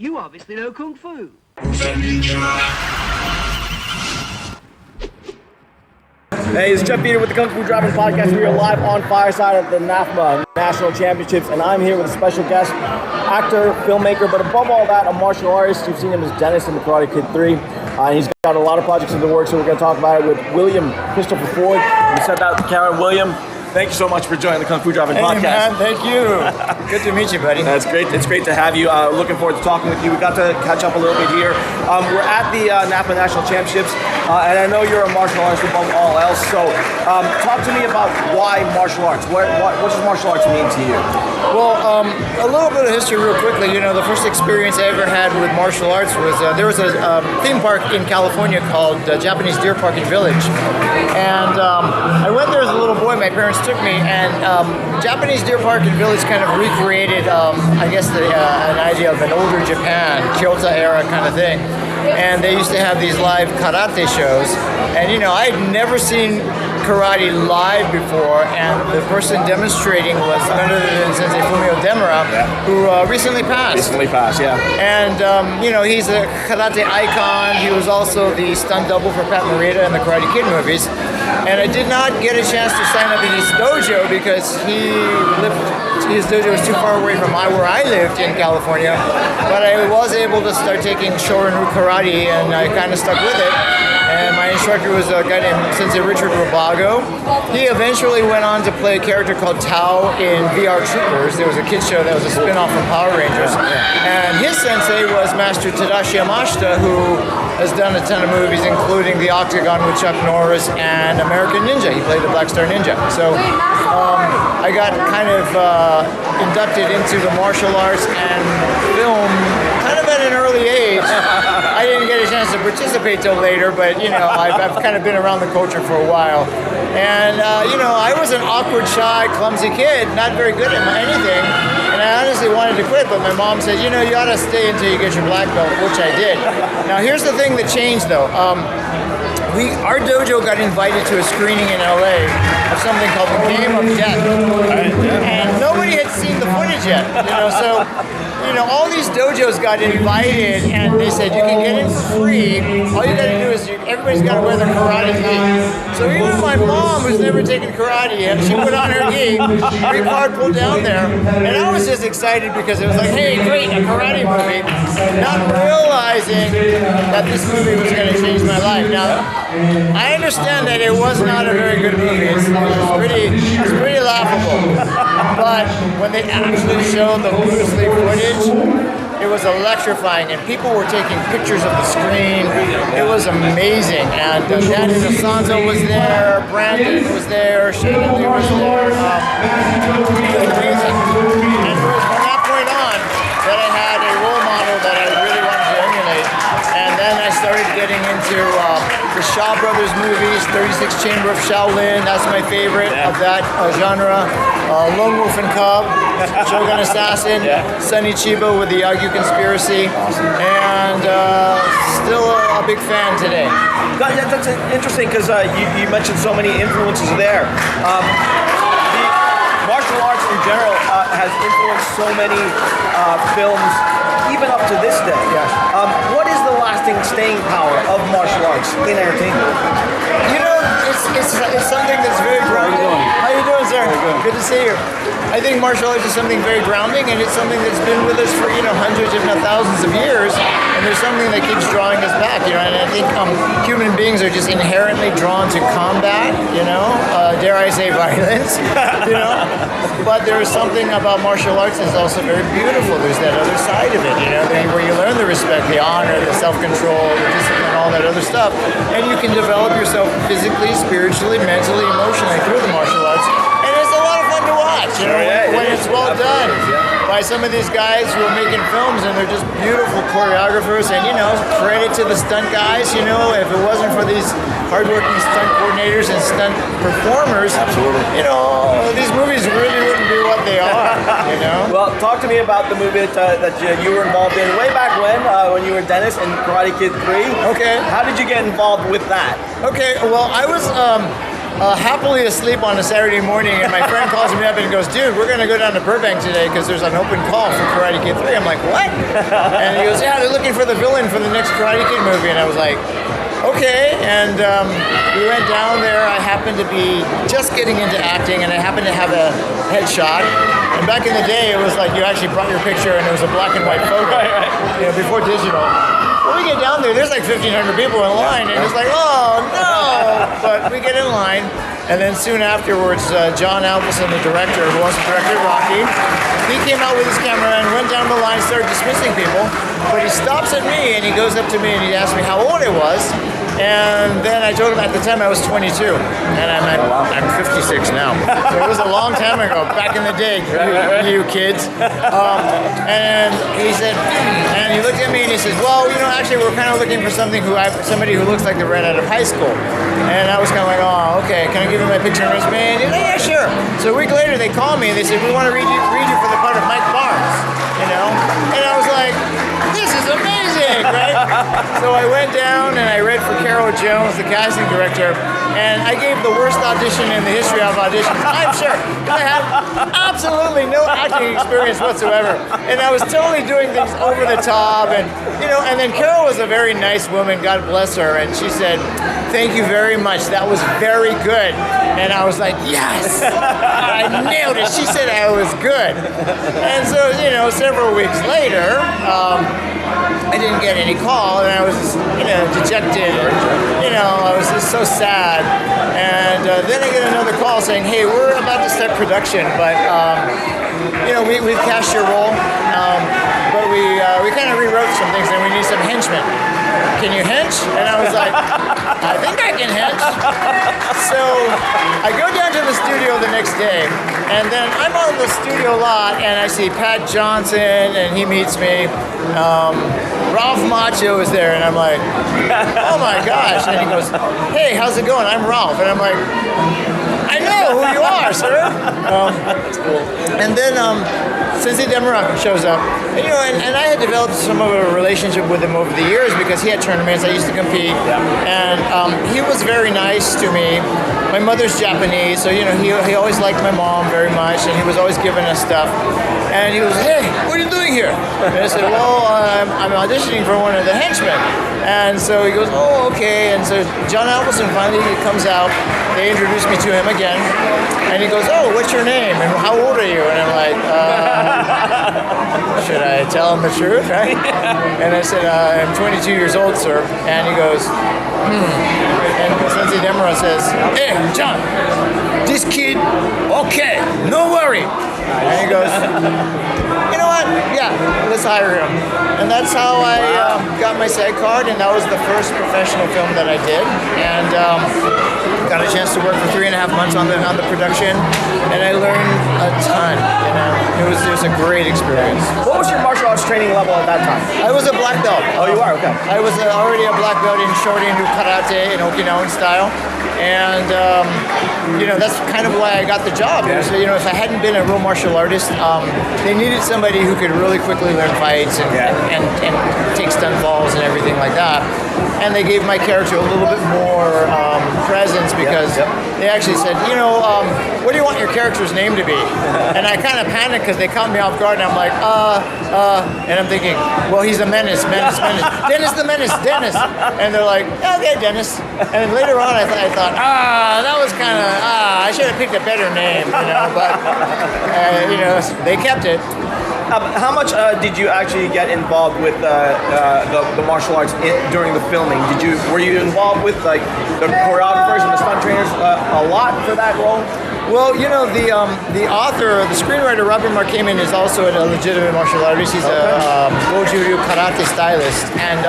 You obviously know Kung Fu. Hey, it's Jeff Peter with the Kung Fu Driving Podcast. We are live on Fireside at the NAFMA National Championships, and I'm here with a special guest, actor, filmmaker, but above all that, a martial artist. You've seen him as Dennis in The Karate Kid 3. He's got a lot of projects in the works, so we're going to talk about it with William Christopher Floyd. We said that to Karen. William, thank you so much for joining the Kung Fu Driving Podcast. Man, thank you. Good to meet you, buddy. That's great. It's great to have you. Looking forward to talking with you. We got to catch up a little bit here. We're at the NAFMA National Championships, and I know you're a martial artist above all else. So, talk to me about why martial arts. What does martial arts mean to you? Well, a little bit of history real quickly. You know, the first experience I ever had with martial arts was there was a theme park in California called Japanese Deer Park and Village. And I went there as a little boy. My parents took me, and Japanese Deer Park and Village kind of recreated, I guess, an idea of an older Japan, Kyoto era kind of thing. And they used to have these live karate shows. And, you know, I had never seen karate live before, and the person demonstrating was none other than Sensei Fumio Demura, who recently passed. Recently passed, yeah. And, you know, he's a karate icon. He was also the stunt double for Pat Morita in the Karate Kid movies. And I did not get a chance to sign up in his dojo because his dojo was too far away from where I lived in California. But I was able to start taking Shorin-ryu karate, and I kind of stuck with it. And my instructor was a guy named Sensei Richard Robago. He eventually went on to play a character called Tao in VR Troopers. There was a kids show that was a spin-off from Power Rangers. And his sensei was Master Tadashi Yamashita, who has done a ton of movies, including The Octagon with Chuck Norris and American Ninja. He played the Black Star Ninja. So I got kind of inducted into the martial arts and film kind of at an early age. I didn't get a chance to participate till later, but, you know, I've kind of been around the culture for a while. And, you know, I was an awkward, shy, clumsy kid, not very good at anything. And I honestly wanted to quit, but my mom said, you know, you ought to stay until you get your black belt, which I did. Now, here's the thing that changed, though. Our dojo got invited to a screening in LA of something called The Game of Death. And nobody had seen the footage yet, you know, so, you know, all these dojos got invited, and they said, you can get in for free. All you gotta do is, everybody's gotta wear their karate gi. So even my mom, who's never taken karate yet, she put on her gi, three-card pulled down there, and I was just excited because it was like, hey, great, a karate movie, not realizing that this movie was gonna change my life. Now, I understand that it was not a very good movie. It's pretty laughable. But when they actually showed the Bruce Lee footage, it was electrifying, and people were taking pictures of the screen. It was amazing. And Danny DeSanto was there, Brandon was there, Shane Lee was there. It was amazing. And it was from that point on that I had a role model that I really wanted to emulate. And then I started getting into the Shaw Brothers movies, 36 Chamber of Shaolin, that's my favorite of that genre. Lone Wolf and Cub, Shogun Assassin, Sonny Chiba with the Yagyu Conspiracy, and still a big fan today. That's interesting because you mentioned so many influences there. The martial arts in general has influenced so many films, even up to this day. What is the lasting staying power of martial arts in entertainment? You know, it's something that's very grounding. How you doing, sir? Good to see you. I think martial arts is something very grounding, and it's something that's been with us for, you know, hundreds, if not thousands of years. And there's something that keeps drawing us back, you know. And I think human beings are just inherently drawn to combat, you know. Dare I say violence, you know. But there is something about martial arts that's also very beautiful. There's that other side of it, you know, where you learn the respect, the honor, the self-control, the discipline, all that other stuff. And you can develop yourself physically, spiritually, mentally, emotionally through the martial arts. And it's a lot of fun to watch, you know, when it's well done by some of these guys who are making films, and they're just beautiful choreographers. And, you know, credit to the stunt guys, you know, if it wasn't for these hardworking stunt coordinators and stunt performers, you know, these movies really wouldn't be what they are, you know? Well, talk to me about the movie that you were involved in way back when you were Dennis in Karate Kid 3. Okay. How did you get involved with that? Okay, well, I was happily asleep on a Saturday morning, and my friend calls me up and goes, dude, we're going to go down to Burbank today because there's an open call for Karate Kid 3. I'm like, what? And he goes, yeah, they're looking for the villain for the next Karate Kid movie. And I was like, okay. And we went down there. I happened to be just getting into acting, and I happened to have a headshot. And back in the day, it was like you actually brought your picture, and it was a black and white photo, you know, before digital. When we get down there's like 1,500 people in line, and it's like, oh no! But we get in line, and then soon afterwards, John Alverson, the director, who also directed Rocky, he came out with his camera and went down the line, started dismissing people. But he stops at me, and he goes up to me, and he asks me how old I was. And then I told him at the time I was 22, and I'm 56 now. So it was a long time ago, back in the day, you kids. And he said, and he looked at me and he says, well, you know, actually we're kind of looking for somebody who looks like they're right out of high school. And I was kind of like, oh, okay, can I give you my picture and resume? And he's like, yeah, sure. So a week later they called me and they said, we want to read you for the part of Mike Barnes, you know? And I was like, this is amazing, right? So I went down and I read for Carol Jones, the casting director, and I gave the worst audition in the history of auditions, I'm sure, because I had absolutely no acting experience whatsoever. And I was totally doing things over the top, and you know, and then Carol was a very nice woman, God bless her, and she said, thank you very much, that was very good. And I was like, yes, I nailed it. She said I was good. And so, you know, several weeks later, I didn't get any call, and I was, you know, dejected. You know, I was just so sad. And then I get another call saying, hey, we're about to start production, but, you know, we've cast your role, but we kind of rewrote some things, and we need some henchmen. Can you hench? And I was like, I think I can hench. So I go down to the studio the next day, and then I'm on the studio lot, and I see Pat Johnson, and he meets me. Ralph Macchio is there, and I'm like, oh my gosh. And he goes, hey, how's it going? I'm Ralph. And I'm like, I know who you are, sir. That's cool. And then Sensei Demura shows up. And, you know, and I had developed some of a relationship with him over the years because he had tournaments. I used to compete. And he was very nice to me. My mother's Japanese, so, you know, he always liked my mom very much, and he was always giving us stuff. And he was, hey, what are you doing here? And I said, well, I'm auditioning for one of the henchmen. And so he goes, oh, okay. And so John Alverson finally comes out. They introduced me to him again. And he goes, oh, what's your name? And how old are you? And I'm like, should I tell him the truth, right? And I said, I'm 22 years old, sir. And he goes, And Sensei Demura says, hey, John, this kid, okay, no worry. And he goes, you know what? Yeah, let's hire him. And that's how I got my SAG card, and that was the first professional film that I did. And got a chance to work for 3.5 months on the production, and I learned a ton. You know, it was a great experience. What was your martial arts training level at that time? I was a black belt. Oh, you are? Okay. I was already a black belt in Shorin-ryu karate in Okinawan style. And, you know, that's kind of why I got the job. Yeah. So, you know, if I hadn't been a real martial artist, they needed somebody who could really quickly learn fights and take stunt falls and everything like that. And they gave my character a little bit more presence because they actually said, you know, what do you want your character's name to be? And I kind of panicked because they caught me off guard, and I'm like, and I'm thinking, well, he's a menace. Dennis the Menace, Dennis. And they're like, okay, Dennis. And later on, I thought, that was kind of, I should have picked a better name, you know, but, you know, they kept it. How much did you actually get involved with the martial arts during the filming? Were you involved with like the choreographers and the stunt trainers a lot for that role? Well, you know, the author, the screenwriter, Robert Markamen, is also a legitimate martial artist. He's a Goju-ryu karate stylist. And,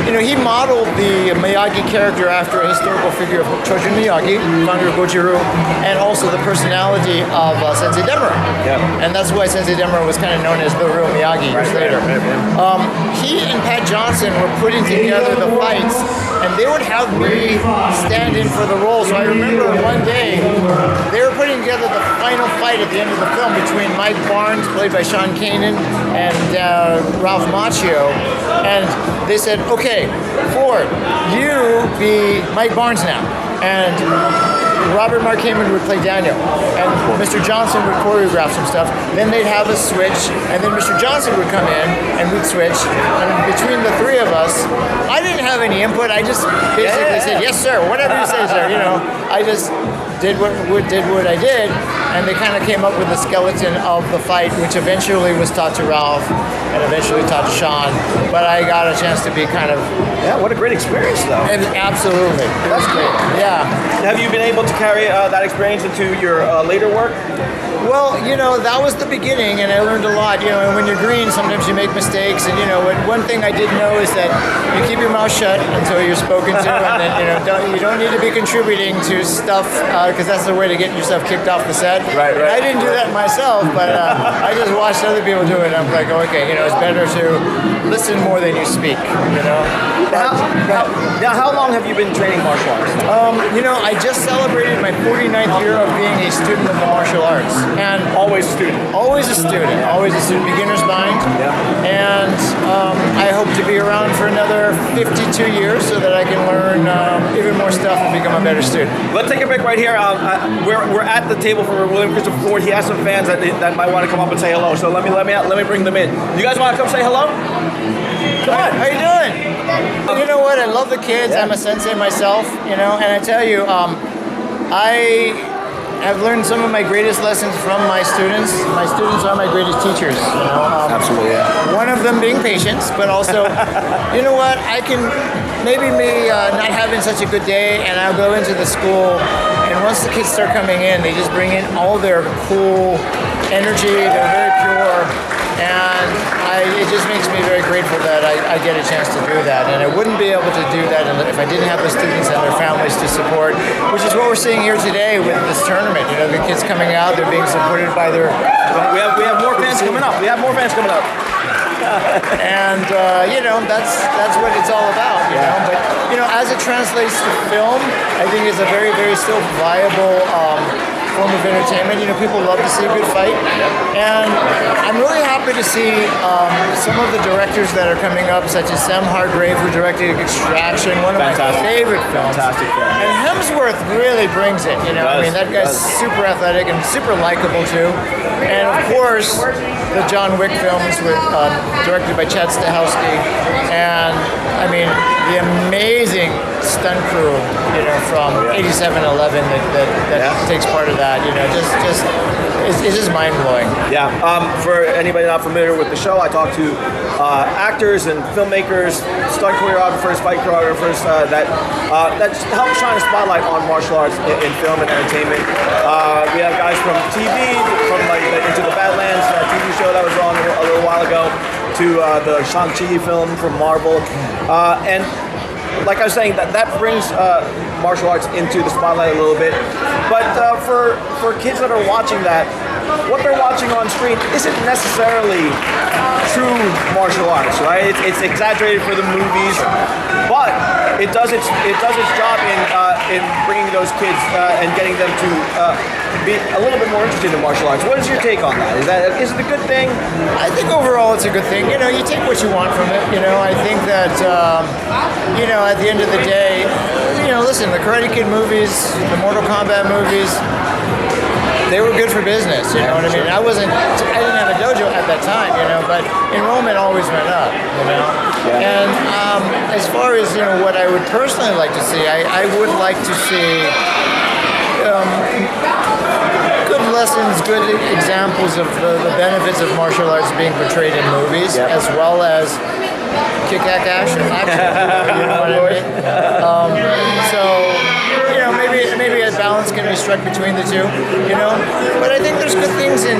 you know, he modeled the Miyagi character after a historical figure of Chojun Miyagi, founder of Goju-ryu, and also the personality of Sensei Demura. Yeah. And that's why Sensei Demura was kind of known as the real Miyagi years later. He and Pat Johnson were putting together the fights, and they would have me stand in for the role. So I remember one day, they were putting together the final fight at the end of the film between Mike Barnes, played by Sean Kanan, and Ralph Macchio. And they said, okay, Ford, you be Mike Barnes now. And Robert Mark Heyman would play Daniel, and Mr. Johnson would choreograph some stuff. Then they'd have us switch, and then Mr. Johnson would come in, and we'd switch. And between the three of us, I didn't have any input. I just basically said, "Yes, sir. Whatever you say, sir." I just did what I did, and they kind of came up with the skeleton of the fight, which eventually was taught to Ralph, and eventually taught to Sean. But I got a chance to be kind of what a great experience, though. Absolutely, That's great. Yeah. Have you been able to carry that experience into your later work? Well, that was the beginning, and I learned a lot. And when you're green, sometimes you make mistakes. And one thing I did know is that you keep your mouth shut until you're spoken to, and then you don't need to be contributing to stuff because that's the way to get yourself kicked off the set. Right. I didn't do that myself, but I just watched other people do it. And I'm like, okay, it's better to listen more than you speak. How long have you been training martial arts? I just celebrated my 49th year of being a student of the martial arts. And Always a student. Always a student, beginner's mind. Yeah. And I hope to be around for another 52 years so that I can learn even more stuff and become a better student. Let's take a break right here. We're at the table for William Christopher Ford. He has some fans that might want to come up and say hello. So let me bring them in. You guys want to come say hello? Come on. How you doing? You know what? I love the kids. I'm a sensei myself, and I tell you, I've learned some of my greatest lessons from my students. My students are my greatest teachers. Absolutely, yeah. One of them being patience, but also, you know what? I can maybe me not having such a good day, and I'll go into the school, and once the kids start coming in, they just bring in all their cool energy. They're very pure, and it just makes me very grateful that I get a chance to do that. And I wouldn't be able to do that if I didn't have the students and their families to support, which is what we're seeing here today with this tournament. The kids coming out, they're being supported by their... We have more fans coming up. And that's what it's all about. But as it translates to film, I think it's a very, very still viable form of entertainment. People love to see a good fight, and I'm really happy to see some of the directors that are coming up, such as Sam Hargrave, who directed Extraction, one of my favorite films. Fantastic film. And Hemsworth really brings it. That guy's super athletic and super likable too. And of course, the John Wick films directed by Chad Stahelski, and the amazing stunt crew, from 8711 that takes part of that. It's just mind blowing. Yeah. For anybody not familiar with the show, I talk to actors and filmmakers, stunt choreographers, fight choreographers that help shine a spotlight on martial arts in film and entertainment. We have guys from TV, from like Into the Badlands, TV show that was on a little while ago, to the Shang-Chi film from Marvel, and like I was saying, that brings martial arts into the spotlight a little bit. But for kids that are watching that, what they're watching on screen isn't necessarily true martial arts, right? It's exaggerated for the movies, but it does its job in bringing those kids and getting them to be a little bit more interested in martial arts. What is your take on that? Is it a good thing? I think overall it's a good thing. You take what you want from it. I think that at the end of the day, listen, the Karate Kid movies, the Mortal Kombat movies, they were good for business, you know what I mean? I didn't have a dojo at that time, but enrollment always went up, And as far as, what I would personally like to see, I would like to see good lessons, good examples of the benefits of martial arts being portrayed in movies, as well as kick-ass action. You know what I mean? So, maybe a balance can be struck between the two, But I think there's good things in,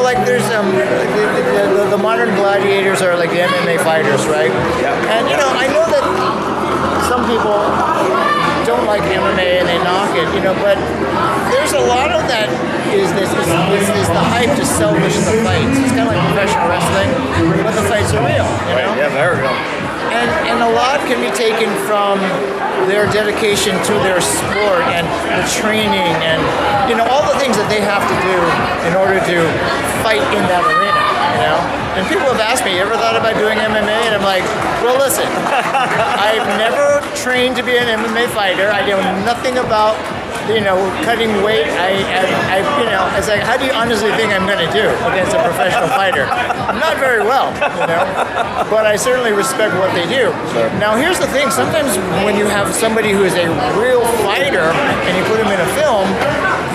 like there's the modern gladiators are like the MMA fighters, right? Yeah. And I know that some people don't like MMA and they knock it, but there's a lot of that is the hype to selfish the fights. It's kind of like professional wrestling, but the fights are real, Right. Yeah, very real. And a lot can be taken from their dedication to their sport and the training and all the things that they have to do in order to fight in that arena. And people have asked me, you ever thought about doing MMA? And I'm like, well, listen, I've never trained to be an MMA fighter. I know nothing about cutting weight, it's like, how do you honestly think I'm going to do against a professional fighter? Not very well, but I certainly respect what they do. Sure. Now, here's the thing. Sometimes when you have somebody who is a real fighter and you put them in a film,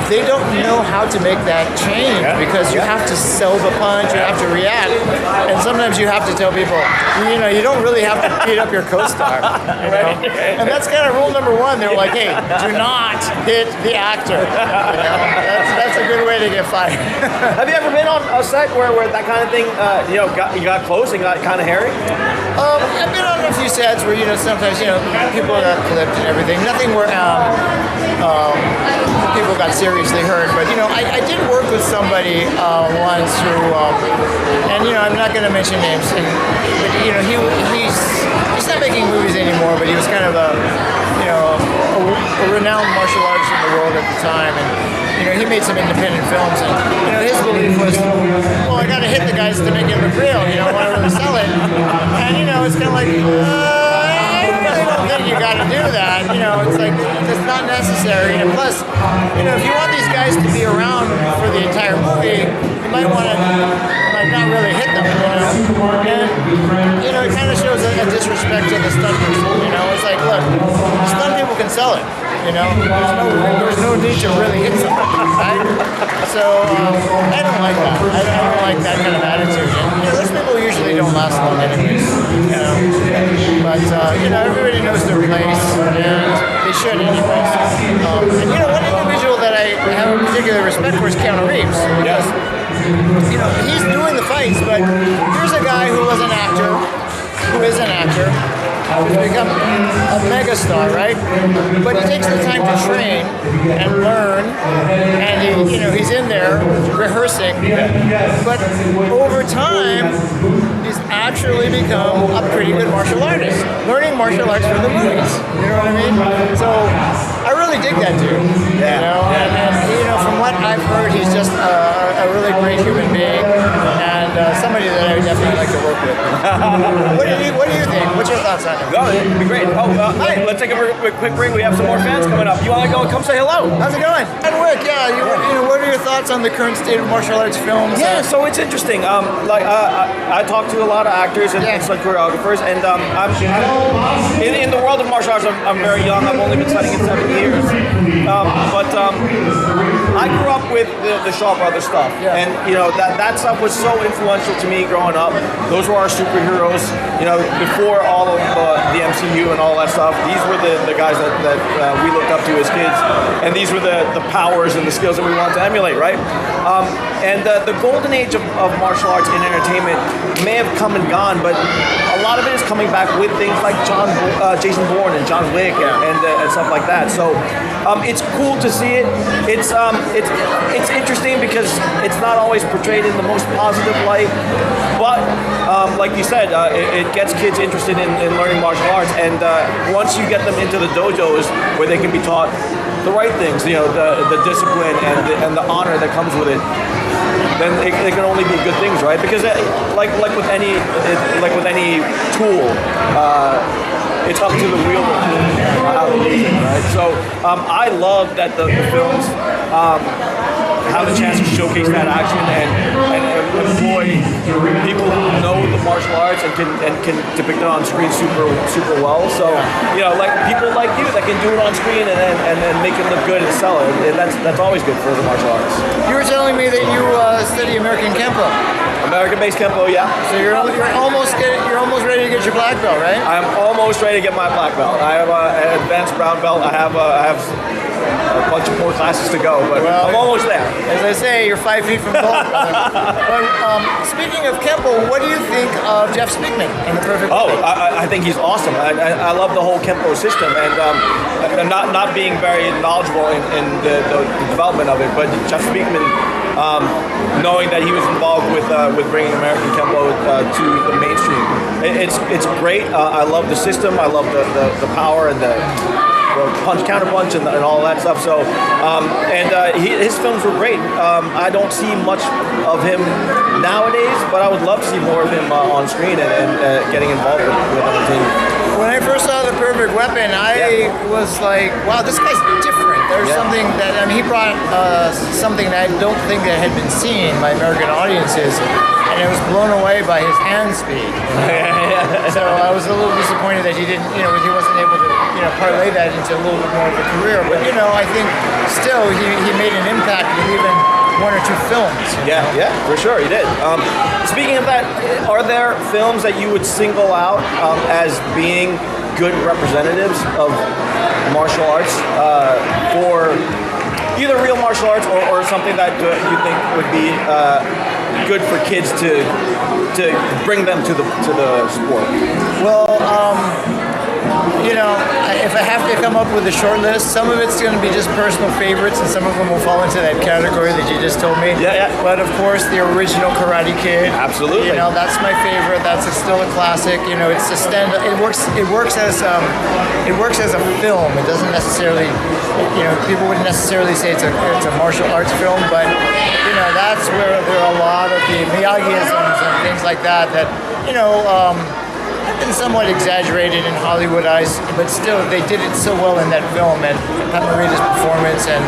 they don't know how to make that change because you have to sell the punch, you have to react, and sometimes you have to tell people, you don't really have to beat up your co-star, right? And that's kind of rule number one. They're like, hey, do not hit the actor. That's a good way to get fired. Have you ever been on a set where that kind of thing, you got close and got kind of hairy? I've been on a few sets where sometimes people got clipped and everything. Nothing where people got seriously hurt, but I did work with somebody once who, and I'm not going to mention names, but he's not making movies anymore, but he was kind of a renowned martial artist in the world at the time, and he made some independent films, and his belief was, well, I got to hit the guys to make it look real, I want to really sell it, and it's kind of like, I really don't think you got to do that. It's like, it's not necessary. And plus, if you want these guys to be around for the entire movie, you might want to, not really hit them, And, it kind of shows a disrespect to the stunt person, It's like, look, stunt people can sell it, There's no need to really hit somebody, right? So, I don't like that. I don't like that kind of attitude. And, those people usually don't last long anyways, But, everybody knows their place, and they should anyways. And, one individual that I have a particular respect for is Keanu Reeves. Yes. He's doing the fights, but here's a guy who was an actor, who is an actor, who's become a megastar, right? But he takes the time to train and learn, and he's in there rehearsing. But over time, he's actually become a pretty good martial artist, learning martial arts for the movies. You know what I mean? So I really dig that dude. And from what I've heard, he's just a really great human being and somebody that I would definitely like to work with. What do you think? What's your thoughts on it? Oh, it'd be great. Hey, let's take a quick break. We have some more fans coming up. You want to go and come say hello? How's it going? And Rick, what are your thoughts on the current state of martial arts films? Yeah, so it's interesting. I talk to a lot of actors and stunt choreographers, and I'm in the world of martial arts. I'm very young. I've only been studying it 7 years, but I grew up with the Shaw Brothers stuff, and that stuff was so influential to me growing up. Those were our superheroes. Before all of the MCU and all that stuff, these were the guys that we looked up to as kids, and these were the powers and the skills that we wanted to emulate, right? And the golden age of martial arts in entertainment may have come and gone, but a lot of it is coming back with things like Jason Bourne and John Wick and stuff like that. So it's cool to see it. It's interesting because it's not always portrayed in the most positive light, but like you said, it gets kids interested in learning martial arts, and once you get them into the dojos where they can be taught the right things, the discipline and the honor that comes with it, then it can only be good things, right? Because like with any tool, it's up to the wielder how to use it, right? So I love that the films have a chance to showcase that action and employ people who know the martial arts and can depict it on screen super well. So like people like you that can do it on screen and then make it look good and sell it. And that's always good for the martial arts. You were telling me that you study American Kempo. American-based Kempo, yeah. So you're almost ready to get your black belt, right? I'm almost ready to get my black belt. I have an advanced brown belt. I have a bunch of more classes to go, but I'm almost there. As I say, you're 5 feet from gold. But speaking of Kempo, what do you think of Jeff Speakman and the Perfect Weapon? I think he's awesome. I love the whole Kempo system, and not being very knowledgeable in the development of it, but Jeff Speakman, knowing that he was involved with bringing American Kempo to the mainstream, it's great. I love the system. I love the power and the punch, counter punch, and all that stuff. So, his films were great. I don't see much of him nowadays, but I would love to see more of him on screen and getting involved with entertainment. When I first saw The Perfect Weapon, I was like, wow, this guy's different. There's something that, I mean, he brought something that I don't think that had been seen by American audiences, and I was blown away by his hand speed. So I was a little disappointed that he didn't, he wasn't able to, parlay that into a little bit more of a career. But, I think still he made an impact with even one or two films. Yeah, for sure, he did. Speaking of that, are there films that you would single out as being good representatives of martial arts for either real martial arts or something that you think would be good for kids to bring them to the sport? Well, if I have to come up with a short list, some of it's going to be just personal favorites, and some of them will fall into that category that you just told me. Yeah. But of course, the original Karate Kid. Absolutely. That's my favorite. That's still a classic. It's a stand. It works as a film. It doesn't necessarily, people wouldn't necessarily say it's a martial arts film, but that's where there are a lot of the Miyagi-isms and things like that have been somewhat exaggerated and Hollywoodized, but still they did it so well in that film. And Pat Morita's performance and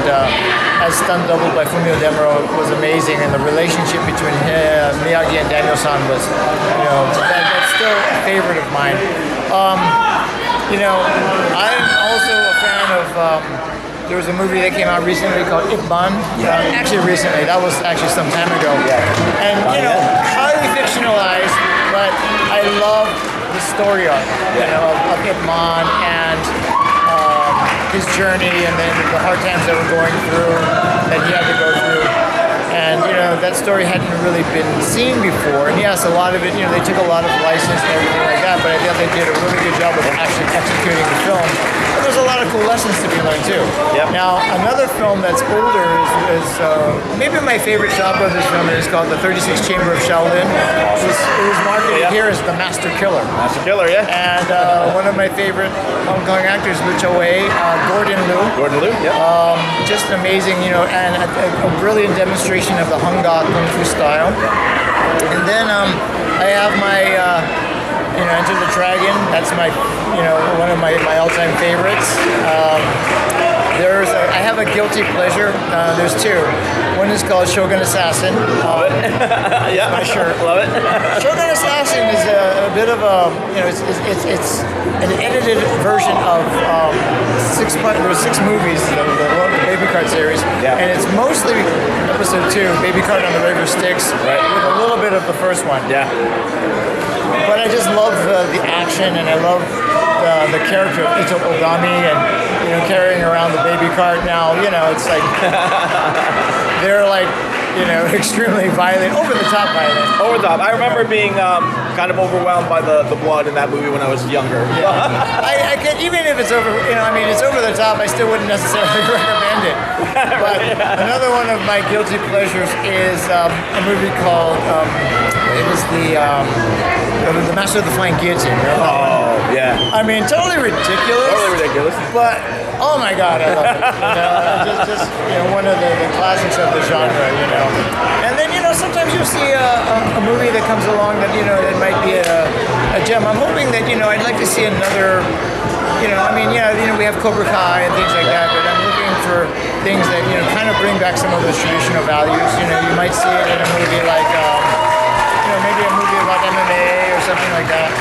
as stunt double by Fumio Demuro was amazing, and the relationship between Miyagi and Daniel-san was, that's still a favorite of mine. I'm also a fan of. There was a movie that came out recently called Ip Man. Actually, recently. That was actually some time ago. And highly fictionalized, but I love the story of Ip Man and his journey, and then the hard times that were going through, that he had to go through. And that story hadn't really been seen before. And yes, a lot of it, they took a lot of license and everything like that, but I thought they did a really good job of actually executing the film. And there's a lot of cool lessons to be learned too. Now, another film that's older is maybe my favorite Shaw Brothers film is called The 36th Chamber of Shaolin. It was marketed here as The Master Killer. Master Killer, yeah. And one of my favorite Hong Kong actors, Lu Chao-wei, Gordon Liu. Just amazing, and a brilliant demonstration of the Hung Ga Kung Fu style. And then I have my Enter the Dragon. That's my one of my all-time favorites. I have a guilty pleasure. There's two. One is called Shogun Assassin. Love it. My shirt. Love it. Shogun Assassin is a bit of a, it's an edited version of there were 6 movies, the Baby Cart series, and it's mostly episode 2, Baby Cart on the River Styx, with a little bit of the first one. But I just love the action, and I love the character of Ito Ogami, and carrying around the baby cart. Now it's like they're like extremely violent, over the top violent. Over the top. I remember being kind of overwhelmed by the blood in that movie when I was younger. I can, even if it's over, it's over the top, I still wouldn't necessarily recommend it. But another one of my guilty pleasures is a movie called it was the Master of the Flying Guillotine. Oh, yeah. Totally ridiculous. But oh my God, I love it. Just one of the classics of the genre. And then sometimes you'll see a movie that comes along that that might be a gem. I'm hoping that I'd like to see another. We have Cobra Kai and things like that, but I'm looking for things that kind of bring back some of those traditional values. You might see it in a movie like maybe a movie about MMA or something like that.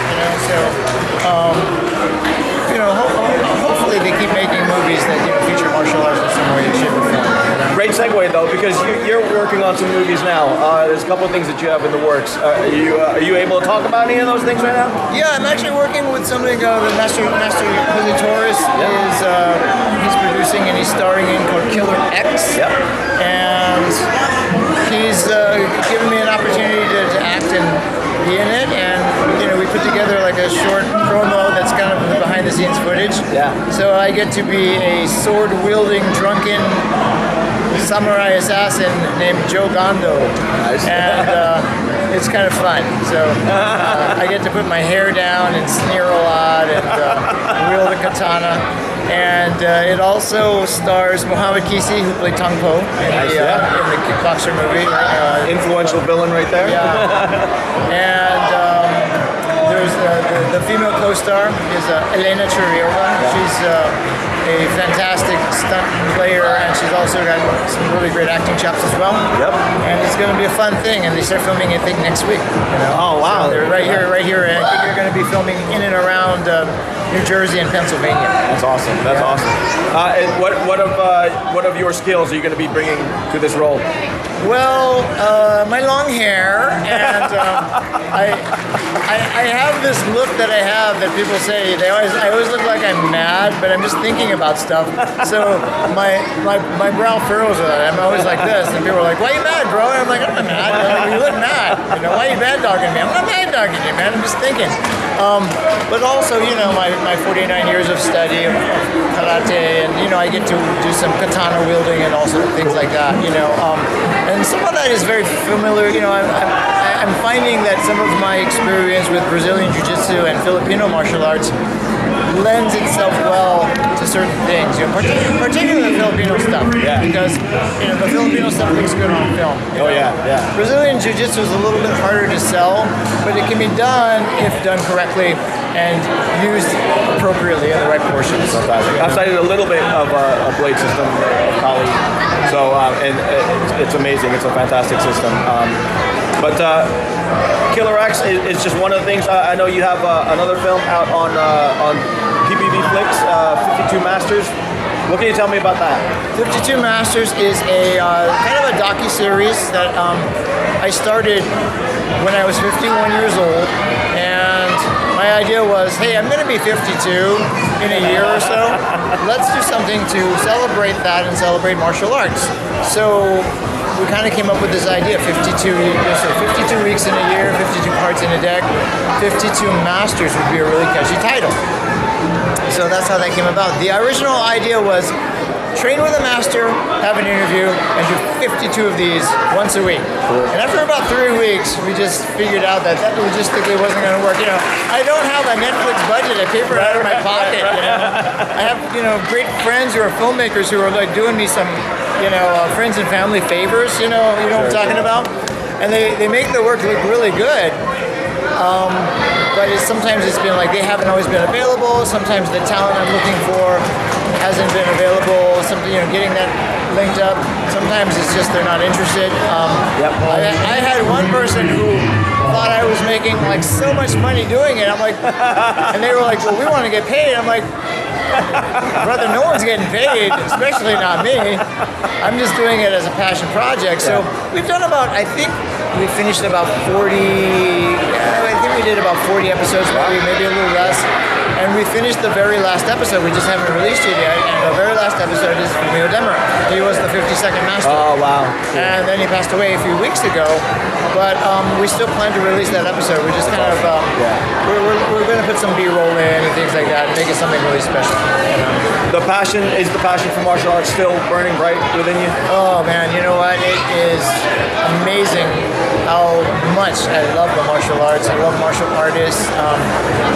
Hopefully they keep making movies that feature martial arts in some way, shape, or form. Great segue though, because you're working on some movies now. There's a couple of things that you have in the works. Are you able to talk about any of those things right now? Yeah, I'm actually working with something that Master Billy Torres is he's producing and he's starring in called Killer X. And he's given me an opportunity to act and be in it, and we put together like a short promo that's kind of behind the scenes footage. So I get to be a sword wielding drunken samurai assassin named Joe Gondo. Nice. And it's kind of fun. So I get to put my hair down and sneer a lot and wield the katana. And it also stars Muhammad Kisi, who played Tong Po in the kickboxer movie. Influential villain right there. And there's the female female co-star is Elena Churriova. Yeah. She's a fantastic stunt player, and she's also got some really great acting chops as well. Yep. And it's going to be a fun thing, and they start filming, I think, next week. You know? Oh, wow. So they're right here. And I think they're going to be filming in and around New Jersey and Pennsylvania. That's awesome. That's awesome. And what of your skills are you going to be bringing to this role? Well, my long hair, and I have this look that I have that people say I always look like I'm mad, but I'm just thinking about stuff. So my brow furrows. I'm always like this, and people are like, "Why are you mad, bro?" And I'm like, "I'm not mad. I'm like, you look mad. You know, why are you bad dogging me? I'm not bad dogging you, man. I'm just thinking." But also, you know, my 49 years of study of karate, and you know, I get to do some katana wielding and also things like that. You know, and some of that is very familiar. You know, I'm finding that some of my experience with Brazilian Jiu-Jitsu and Filipino martial arts lends itself well to certain things, you know, particularly the Filipino stuff. Yeah. Because, you know, the Filipino stuff looks good on film. Oh, yeah, yeah. Brazilian Jiu-Jitsu is a little bit harder to sell, but it can be done if done correctly and used appropriately in the right portions. Fantastic. I've studied a little bit of a blade system of Kali, so and it's amazing. It's a fantastic system. But Killer X is just one of the things. I know you have another film out on PPV Flix, 52 Masters. What can you tell me about that? 52 Masters is a kind of a docu-series that I started when I was 51 years old, and my idea was, hey, I'm going to be 52 in a year or so. Let's do something to celebrate that and celebrate martial arts. So we kind of came up with this idea, 52 weeks in a year, 52 parts in a deck, 52 Masters would be a really catchy title. So that's how that came about. The original idea was train with a master, have an interview, and do 52 of these once a week. Cool. And after about 3 weeks, we just figured out that logistically wasn't going to work. You know, I don't have a Netflix budget. I pay for it out of my pocket. You know? I have, you know, great friends who are filmmakers who are like doing me some, you know, friends and family favors. You know what I'm talking about? And they make the work look really good. But sometimes it's been like they haven't always been available. Sometimes the talent I'm looking for hasn't been available. Something, you know, getting that linked up. Sometimes it's just they're not interested. I had one person who thought I was making like so much money doing it. I'm like, and they were like, "Well, we want to get paid." I'm like, "Brother, no one's getting paid, especially not me. I'm just doing it as a passion project." So we've done about, I think we finished about 40. I think we did about 40 episodes, maybe a little less. And we finished the very last episode. We just haven't released it yet. And the very last episode is Mio Demmer. He was the 52nd master. Oh, wow. And then he passed away a few weeks ago. But we still plan to release that episode. We're just kind of, we're going to put some B-roll in and things like that and make it something really special. You know? Is the passion for martial arts still burning bright within you? Oh, man, you know what? It is amazing how much I love the martial arts. I love martial artists.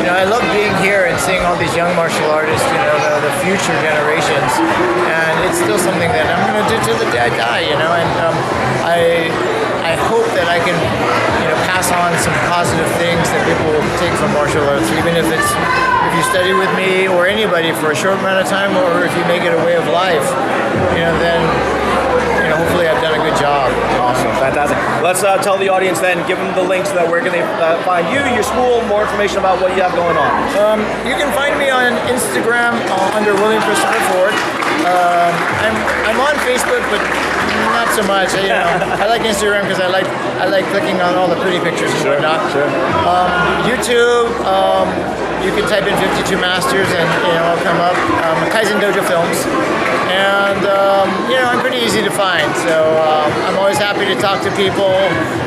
You know, I love being here and seeing all these young martial artists, you know, the future generations. And it's still something that I'm going to do till the day I die, you know. And I hope that I can, you know, pass on some positive things that people will take from martial arts, even if you study with me or anybody for a short amount of time, or if you make it a way of life, you know, then, you know, hopefully I've done a good job. Awesome, fantastic. Let's tell the audience then, give them the links to that. Where can they find you, your school, more information about what you have going on? You can find me on Instagram under William Christopher Ford. I'm on Facebook, but not so much. You know, I like Instagram because I like clicking on all the pretty pictures and whatnot. Sure. YouTube, you can type in 52 Masters and, you know, I'll come up. Kaizen Dojo Films. And, you know, I'm pretty easy to find. So I'm always happy to talk to people.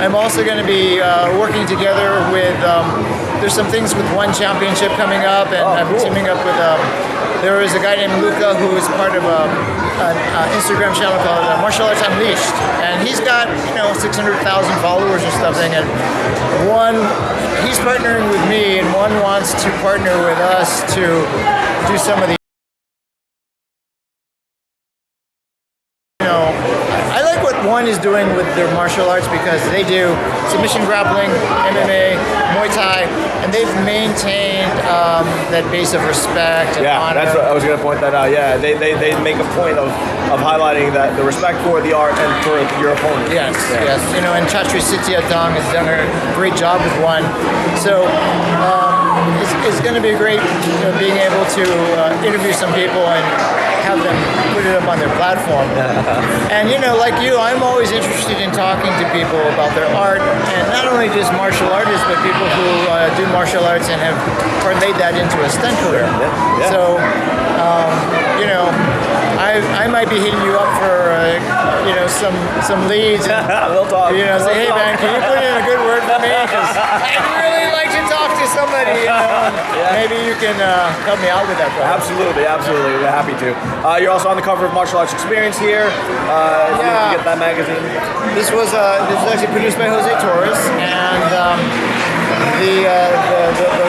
I'm also going to be working together with, there's some things with One Championship coming up, and I'm teaming up with, there is a guy named Luca who is part of an Instagram channel called Martial Arts Unleashed. And he's got, you know, 600,000 followers or something. And he's partnering with me, and one wants to partner with us to do some of the, one is doing with their martial arts, because they do submission grappling, MMA, Muay Thai, and they've maintained that base of respect and honor. That's what I was going to point that out. Yeah, they make a point of highlighting that the respect for the art and for your opponent. Yes, yes. You know, and Chatri Sitiatang has done a great job with one. So it's going to be great, being able to interview some people and have them put it up on their platform. And like you, I'm always interested in talking to people about their art, and not only just martial artists, but people who do martial arts and have parlayed that into a stunt career. So, I might be hitting you up for some leads. And, we'll talk. Say, hey man, can you put in a good word for me? Because I'd really like to talk to somebody. Maybe you can help me out with that. Brother. Absolutely. We're happy to. You're also on the cover of Martial Arts Experience here. You get that magazine. This was actually produced by Jose Torres, and the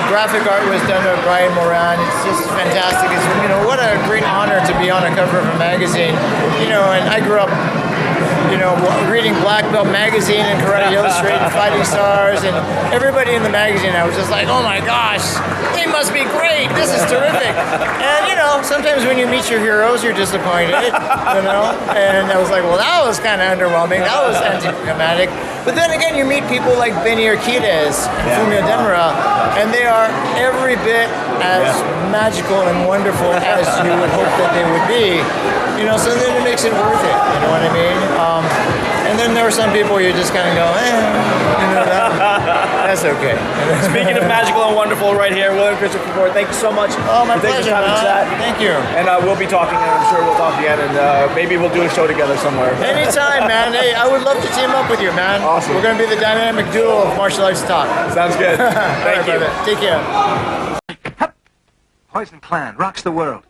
graphic art was done by Brian Moran. It's just fantastic. It's what a great honor to be on a cover of a magazine. And I grew up reading Black Belt magazine and Karate Illustrated and Fighting Stars, and everybody in the magazine, I was just like, oh my gosh, they must be great. This is terrific. And sometimes when you meet your heroes, you're disappointed. And I was like, well, that was kind of underwhelming. That was anticlimactic. But then again, you meet people like Benny Urquidez and Fumio Demura, and they are every bit as magical and wonderful as you would hope that they would be. So then it makes it worth it. You know what I mean? And then there are some people you just kind of go, that's okay. Speaking of magical and wonderful, right here, William Christopher Ford, thank you so much. Oh, my pleasure. Thank you. And we'll be talking, and I'm sure we'll talk again, and maybe we'll do a show together somewhere. Anytime, man. Hey, I would love to team up with you, man. Awesome. We're going to be the dynamic duo of martial arts talk. Sounds good. Thank you. Brother. Take care. Poison Clan rocks the world.